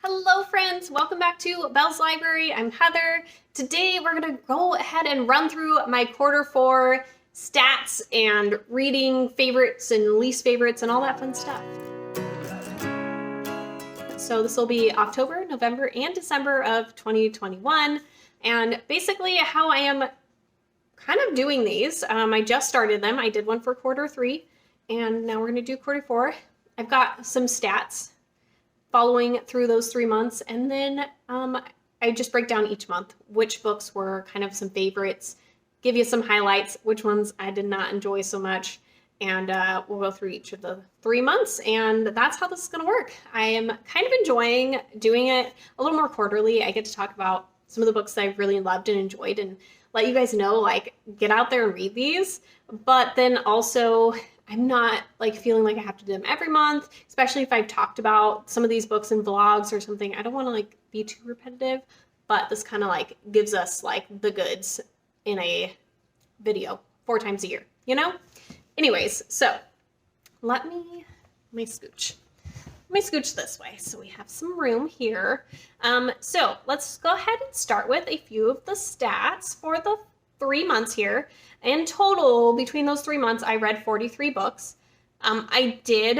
Hello friends, welcome back to Belle's Library. I'm Heather. Today we're gonna go ahead and run through my Q4 stats and reading favorites and least favorites and all that fun stuff. So this will be October, November, and December of 2021. And basically how I am kind of doing these, I just started them. I did one for Q3 and now we're gonna do Q4. I've got some stats following through those 3 months, and then I just break down each month which books were kind of some favorites, give you some highlights, which ones I did not enjoy so much, and we'll go through each of the 3 months, and that's how this is going to work. I am kind of enjoying doing it a little more quarterly. I get to talk about some of the books that I really loved and enjoyed and let you guys know, like, get out there and read these, but then also I'm not like feeling like I have to do them every month, especially if I've talked about some of these books in vlogs or something. I don't want to like be too repetitive, but this kind of like gives us like the goods in a video 4 times a year, you know? Anyways, so let me scooch. Let me scooch this way so we have some room here. So let's go ahead and start with a few of the stats for the 3 months here. In total, between those 3 months, I read 43 books. I did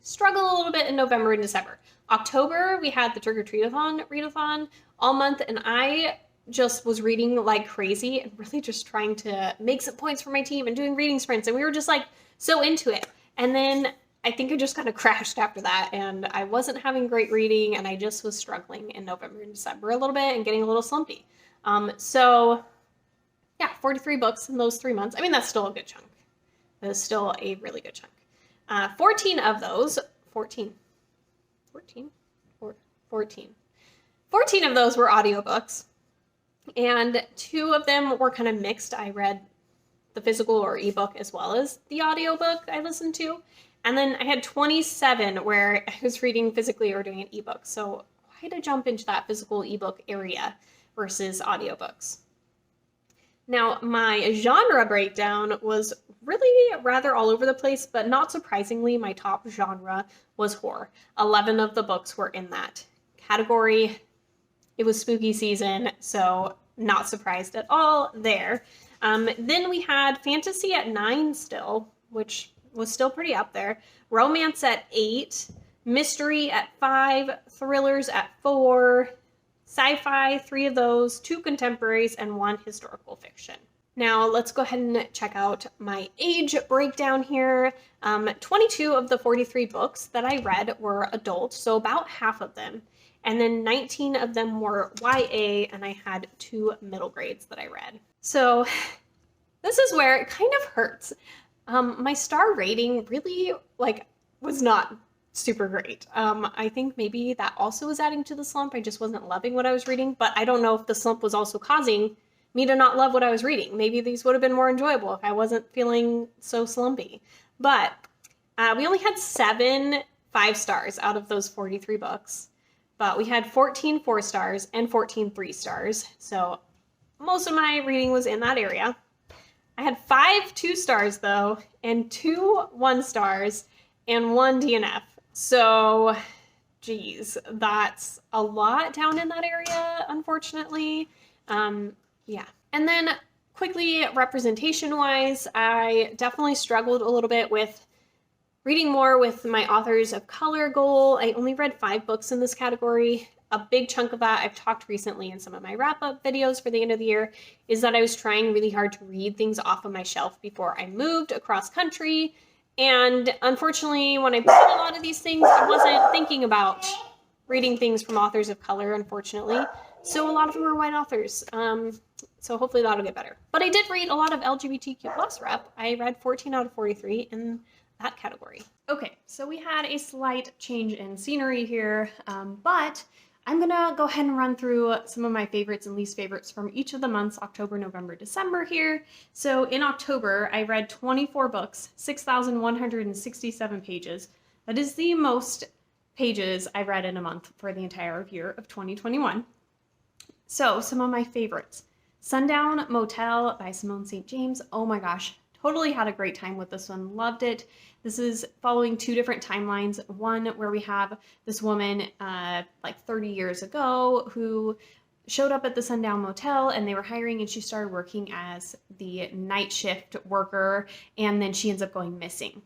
struggle a little bit in November and December. October, we had the Trick or Treat-a-thon, read-a-thon all month, and I just was reading like crazy and really just trying to make some points for my team and doing reading sprints, and we were just like so into it. And then I think it just kind of crashed after that, and I wasn't having great reading, and I just was struggling in November and December a little bit and getting a little slumpy. So yeah, 43 books in those 3 months. I mean, that's still a good chunk. That is still a really good chunk. 14 of those were audiobooks, and 2 of them were kind of mixed. I read the physical or ebook as well as the audiobook I listened to. And then I had 27 where I was reading physically or doing an ebook. So quite a jump into that physical ebook area versus audiobooks. Now, my genre breakdown was really rather all over the place, but not surprisingly, my top genre was horror. 11 of the books were in that category. It was spooky season, so not surprised at all there. Then we had fantasy at 9 still, which was still pretty up there. Romance at 8, mystery at 5, thrillers at 4, sci-fi, 3 of those, 2 contemporaries, and 1 historical fiction. Now let's go ahead and check out my age breakdown here. 22 of the 43 books that I read were adult, so about half of them. And then 19 of them were YA, and I had 2 middle grades that I read. So this is where it kind of hurts. My star rating really was not super great. I think maybe that also was adding to the slump. I just wasn't loving what I was reading, but I don't know if the slump was also causing me to not love what I was reading. Maybe these would have been more enjoyable if I wasn't feeling so slumpy. But we only had 7 5 stars out of those 43 books, but we had 14 4 stars and 14 3 stars. So most of my reading was in that area. I had 5 2 stars though, and 2 1 stars, and 1 DNF. So, geez, that's a lot down in that area, unfortunately. Yeah. And then quickly, representation-wise, I definitely struggled a little bit with reading more with my authors of color goal. I only read 5 books in this category. A big chunk of that I've talked recently in some of my wrap-up videos for the end of the year is that I was trying really hard to read things off of my shelf before I moved across country. And unfortunately, when I bought a lot of these things, I wasn't thinking about reading things from authors of color, unfortunately. So a lot of them are white authors. So hopefully that'll get better. But I did read a lot of LGBTQ+ rep. I read 14 out of 43 in that category. Okay, so we had a slight change in scenery here, but I'm gonna go ahead and run through some of my favorites and least favorites from each of the months, October, November, December here. So in October, I read 24 books, 6,167 pages. That is the most pages I read in a month for the entire year of 2021. So some of my favorites. Sundown Motel by Simone St. James. Oh my gosh, totally had a great time with this one. Loved it. This is following two different timelines. One where we have this woman like 30 years ago who showed up at the Sundown Motel and they were hiring, and she started working as the night shift worker, and then she ends up going missing.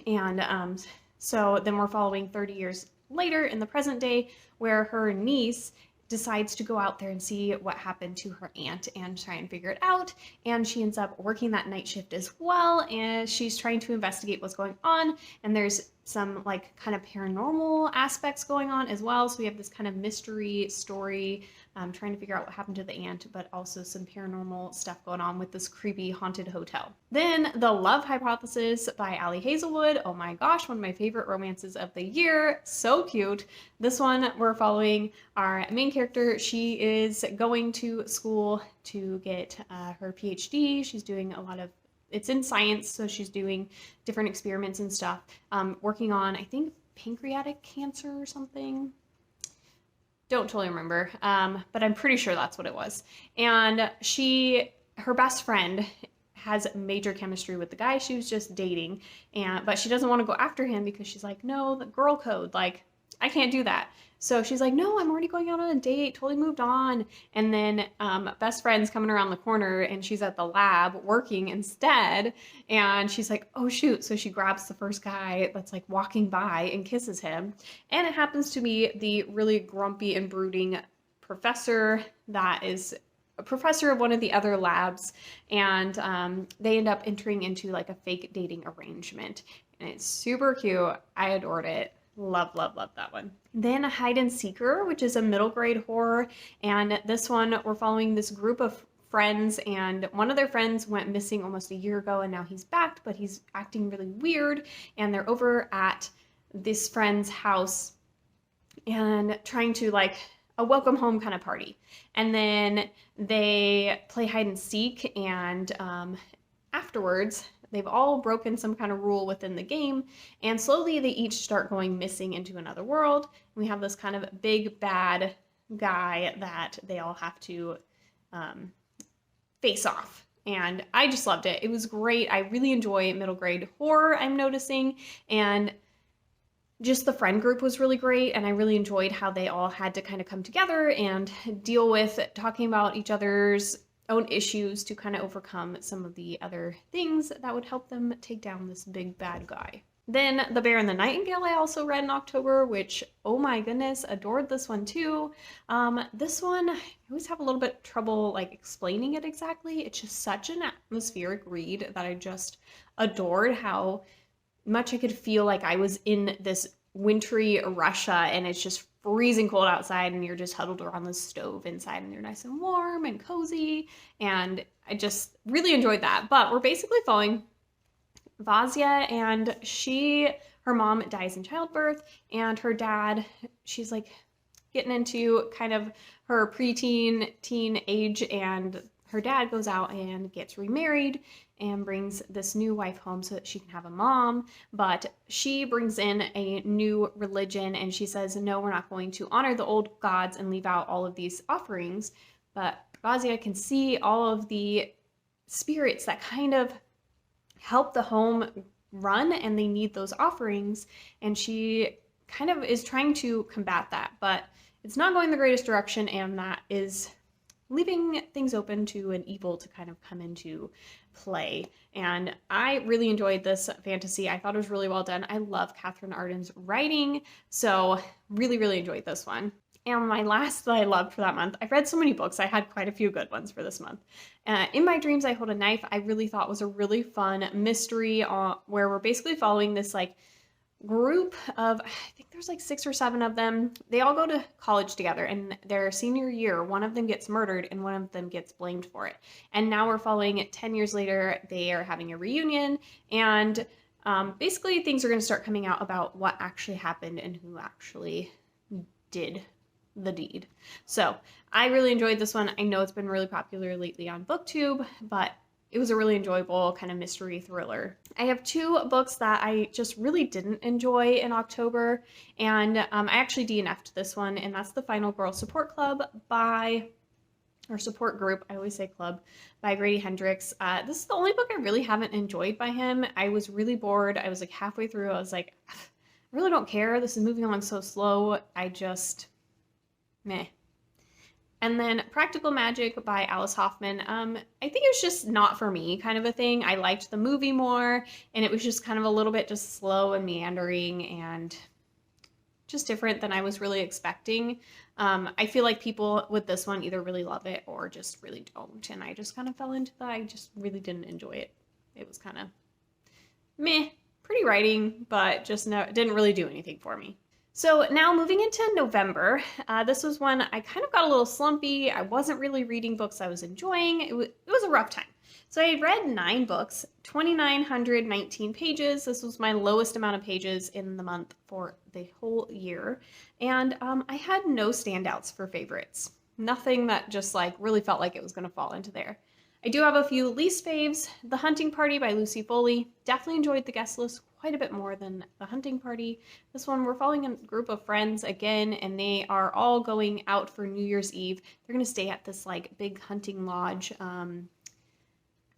And so then we're following 30 years later in the present day, where her niece decides to go out there and see what happened to her aunt and try and figure it out. And she ends up working that night shift as well, and she's trying to investigate what's going on. And there's some like kind of paranormal aspects going on as well. So we have this kind of mystery story, trying to figure out what happened to the aunt, but also some paranormal stuff going on with this creepy haunted hotel. Then The Love Hypothesis by Ali Hazelwood. Oh my gosh, one of my favorite romances of the year. So cute. This one, we're following our main character. She is going to school to get her PhD. She's doing a lot of, it's in science, so she's doing different experiments and stuff, working on, I think, pancreatic cancer or something. Don't totally remember, but I'm pretty sure that's what it was. And her best friend has major chemistry with the guy she was just dating, but she doesn't want to go after him because she's like, no, the girl code, like, I can't do that. So she's like, no, I'm already going out on a date, totally moved on. And then best friend's coming around the corner and she's at the lab working instead. And she's like, oh shoot. So she grabs the first guy that's like walking by and kisses him. And it happens to be the really grumpy and brooding professor that is a professor of one of the other labs. And they end up entering into like a fake dating arrangement. And it's super cute. I adored it. Love, love, love that one. Then Hide and Seeker, which is a middle grade horror. And this one, we're following this group of friends, and one of their friends went missing almost a year ago, and now he's back, but he's acting really weird. And they're over at this friend's house and trying to like a welcome home kind of party. And then they play hide and seek, and afterwards, they've all broken some kind of rule within the game, and slowly they each start going missing into another world. We have this kind of big bad guy that they all have to face off. And I just loved it. It was great. I really enjoy middle grade horror, I'm noticing. And just the friend group was really great. And I really enjoyed how they all had to kind of come together and deal with talking about each other's own issues to kind of overcome some of the other things that would help them take down this big bad guy. Then The Bear and the Nightingale I also read in October, which, oh my goodness, adored this one too. This one, I always have a little bit trouble like explaining it exactly. It's just such an atmospheric read that I just adored how much I could feel like I was in this wintry Russia and it's just freezing cold outside and you're just huddled around the stove inside and you're nice and warm and cozy. And I just really enjoyed that. But we're basically following Vazia, and her mom dies in childbirth, and her dad, she's like getting into kind of her preteen, teen age, and her dad goes out and gets remarried and brings this new wife home so that she can have a mom, but she brings in a new religion and she says, no, we're not going to honor the old gods and leave out all of these offerings. But Vazia can see all of the spirits that kind of help the home run and they need those offerings, and she kind of is trying to combat that, but it's not going the greatest direction, and that is leaving things open to an evil to kind of come into play. And I really enjoyed this fantasy. I thought it was really well done. I love Catherine Arden's writing, so really, really enjoyed this one. And my last that I loved for that month, I've read so many books. I had quite a few good ones for this month. In My Dreams, I Hold a Knife, I really thought was a really fun mystery where we're basically following this like group of, I think there's like 6 or 7 of them. They all go to college together, and their senior year, one of them gets murdered and one of them gets blamed for it. And now we're following it 10 years later. They are having a reunion, and basically things are going to start coming out about what actually happened and who actually did the deed. So I really enjoyed this one. I know it's been really popular lately on BookTube, but it was a really enjoyable kind of mystery thriller. I have 2 books that I just really didn't enjoy in October, and I actually DNF'd this one, and that's The Final Girl Support Club by or support group, I always say club, by Grady Hendrix. This is the only book I really haven't enjoyed by him. I was really bored. I was like halfway through, I was like, I really don't care. This is moving along so slow. I just, meh. And then Practical Magic by Alice Hoffman. I think it was just not for me kind of a thing. I liked the movie more, and it was just kind of a little bit just slow and meandering and just different than I was really expecting. I feel like people with this one either really love it or just really don't. And I just kind of fell into that. I just really didn't enjoy it. It was kind of meh, pretty writing, but just didn't really do anything for me. So now moving into November, this was when I kind of got a little slumpy. I wasn't really reading books I was enjoying. It was a rough time. So I read 9 books, 2,919 pages. This was my lowest amount of pages in the month for the whole year. And I had no standouts for favorites. Nothing that just like really felt like it was going to fall into there. I do have a few least faves. The Hunting Party by Lucy Foley. Definitely enjoyed the guest list quite a bit more than The Hunting Party. This one, we're following a group of friends again, and they are all going out for New Year's Eve. They're going to stay at this like big hunting lodge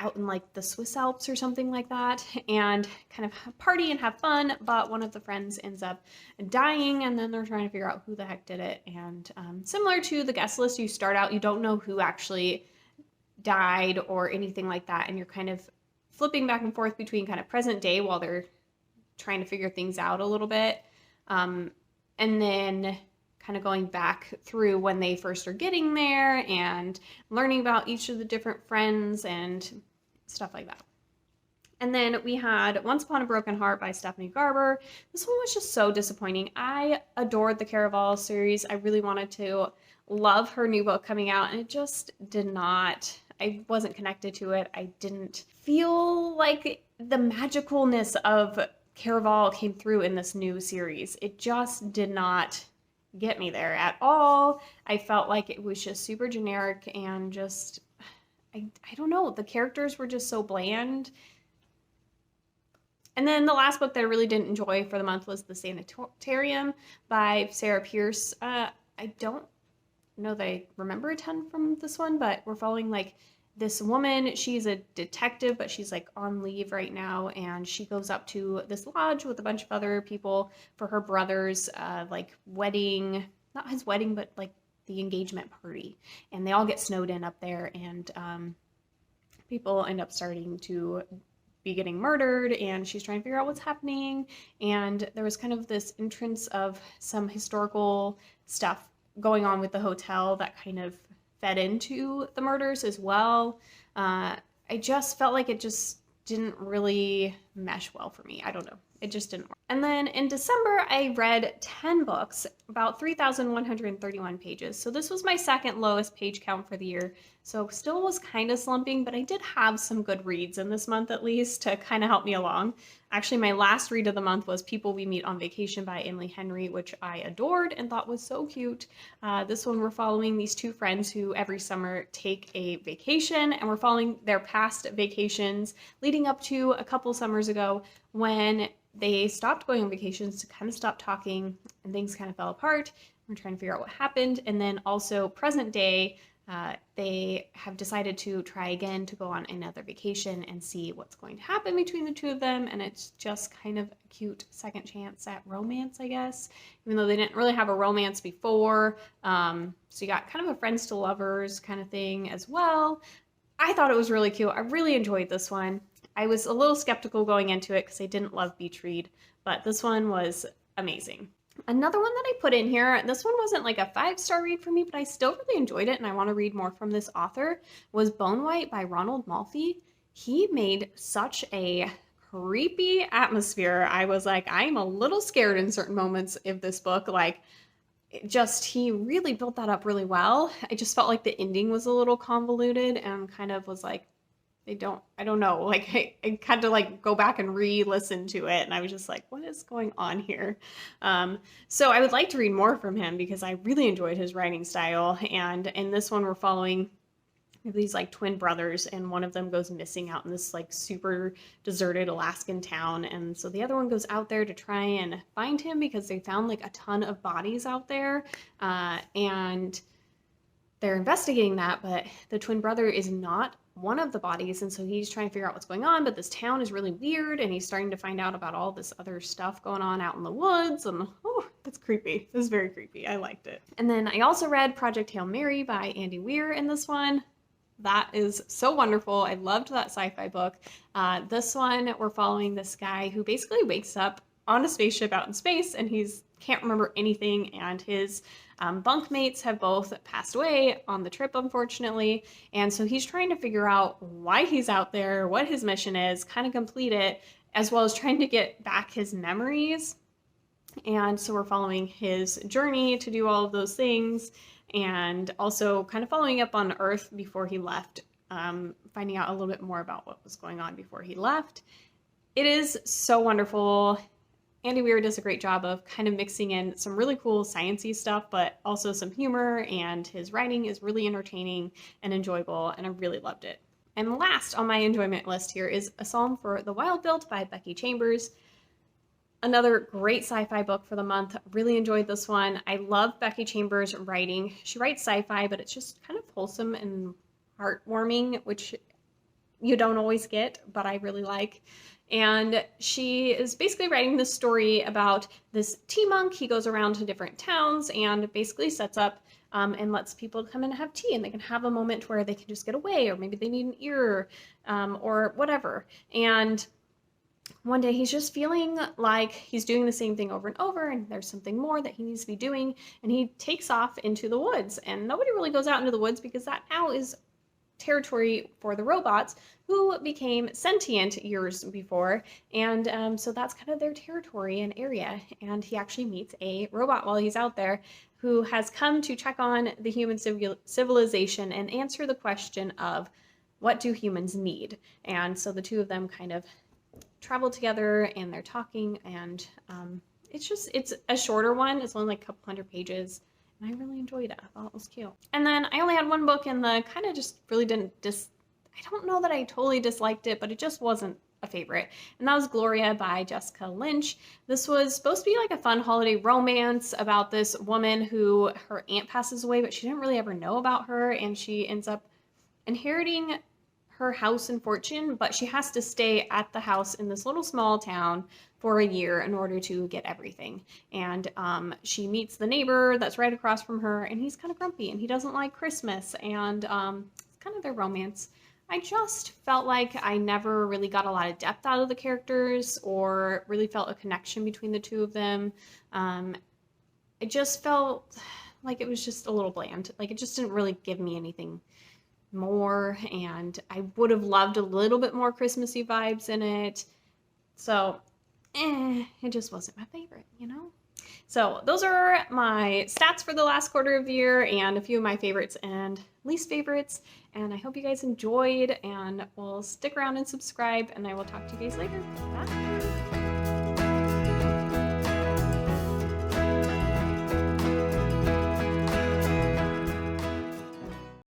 out in like the Swiss Alps or something like that, and kind of party and have fun, but one of the friends ends up dying, and then they're trying to figure out who the heck did it. And similar to the guest list, you start out, you don't know who actually died or anything like that, and you're kind of flipping back and forth between kind of present day while they're trying to figure things out a little bit, and then kind of going back through when they first are getting there and learning about each of the different friends and stuff like that. And then we had Once Upon a Broken Heart by Stephanie Garber. This one was just so disappointing. I adored the Caraval series. I really wanted to love her new book coming out, and it just did not. I wasn't connected to it. I didn't feel like the magicalness of Caraval came through in this new series. It just did not get me there at all. I felt like it was just super generic and just, I don't know, the characters were just so bland. And then the last book that I really didn't enjoy for the month was The Sanitarium by Sarah Pierce. I don't know that I remember a ton from this one, but we're following like this woman. She's a detective, but she's like on leave right now, and she goes up to this lodge with a bunch of other people for her brother's like wedding, not his wedding, but like the engagement party, and they all get snowed in up there, and people end up starting to be getting murdered, and she's trying to figure out what's happening. And there was kind of this entrance of some historical stuff going on with the hotel that kind of fed into the murders as well. I just felt like it just didn't really mesh well for me. I don't know. It just didn't work. And then in December, I read 10 books, about 3,131 pages. So this was my second lowest page count for the year. So still was kind of slumping, but I did have some good reads in this month at least to kind of help me along. Actually, my last read of the month was People We Meet on Vacation by Emily Henry, which I adored and thought was so cute. This one, we're following these two friends who every summer take a vacation, and we're following their past vacations leading up to a couple summers ago when they stopped going on vacations to kind of stop talking, and things kind of fell apart. We're trying to figure out what happened. And then also present day, they have decided to try again to go on another vacation and see what's going to happen between the two of them. And it's just kind of a cute second chance at romance, I guess, even though they didn't really have a romance before. So you got kind of a friends to lovers kind of thing as well. I thought it was really cute. I really enjoyed this one. I was a little skeptical going into it because I didn't love Beach Read, but this one was amazing. Another one that I put in here, this one wasn't like a 5-star read for me, but I still really enjoyed it and I want to read more from this author, was Bone White by Ronald Malfi. He made such a creepy atmosphere. I was like, I'm a little scared in certain moments of this book. Like, he really built that up really well. I just felt like the ending was a little convoluted and kind of was like, I don't know, like I had to like go back and re-listen to it, and I was just like, what is going on here? So I would like to read more from him because I really enjoyed his writing style. And in this one, we're following these like twin brothers, and one of them goes missing out in this like super deserted Alaskan town. And so the other one goes out there to try and find him because they found like a ton of bodies out there. And they're investigating that, but the twin brother is not one of the bodies, and so he's trying to figure out what's going on, but this town is really weird, and he's starting to find out about all this other stuff going on out in the woods, and oh, it's creepy. This is very creepy. I liked it. And then I also read Project Hail Mary by Andy Weir in this one. That is so wonderful. I loved that sci-fi book. This one, we're following this guy who basically wakes up on a spaceship out in space, and he's can't remember anything, and his bunkmates have both passed away on the trip, unfortunately, and so he's trying to figure out why he's out there, what his mission is, kind of complete it, as well as trying to get back his memories. And so we're following his journey to do all of those things, and also kind of following up on Earth before he left, finding out a little bit more about what was going on before he left. It is so wonderful. Andy Weir does a great job of kind of mixing in some really cool science-y stuff, but also some humor, and his writing is really entertaining and enjoyable, and I really loved it. And last on my enjoyment list here is A Psalm for the Wild-Built by Becky Chambers. Another great sci-fi book for the month. Really enjoyed this one. I love Becky Chambers' writing. She writes sci-fi, but it's just kind of wholesome and heartwarming, which you don't always get, but I really like. And she is basically writing this story about this tea monk. He goes around to different towns and basically sets up and lets people come in and have tea, and they can have a moment where they can just get away, or maybe they need an ear or whatever. And one day he's just feeling like he's doing the same thing over and over, and there's something more that he needs to be doing, and he takes off into the woods. And nobody really goes out into the woods because that now is territory for the robots, who became sentient years before, and so that's kind of their territory and area. And he actually meets a robot while he's out there who has come to check on the human civilization and answer the question of what do humans need. And so the two of them kind of travel together, and they're talking, and it's a shorter one. It's only like a couple hundred pages, and I really enjoyed it. I thought it was cute. And then I only had one book, and the kind of just really didn't I don't know that I totally disliked it, but it just wasn't a favorite. And that was Gloria by Jessica Lynch. This was supposed to be like a fun holiday romance about this woman who her aunt passes away, but she didn't really ever know about her, and she ends up inheriting her house and fortune, but she has to stay at the house in this little small town for a year in order to get everything. And she meets the neighbor that's right across from her, and he's kind of grumpy, and he doesn't like Christmas, and it's kind of their romance. I just felt like I never really got a lot of depth out of the characters, or really felt a connection between the two of them. It just felt like it was just a little bland. Like it just didn't really give me anything more, and I would have loved a little bit more Christmassy vibes in it. So, it just wasn't my favorite, you know? So those are my stats for the last quarter of the year, and a few of my favorites and least favorites. And I hope you guys enjoyed, and will stick around and subscribe, and I will talk to you guys later. Bye!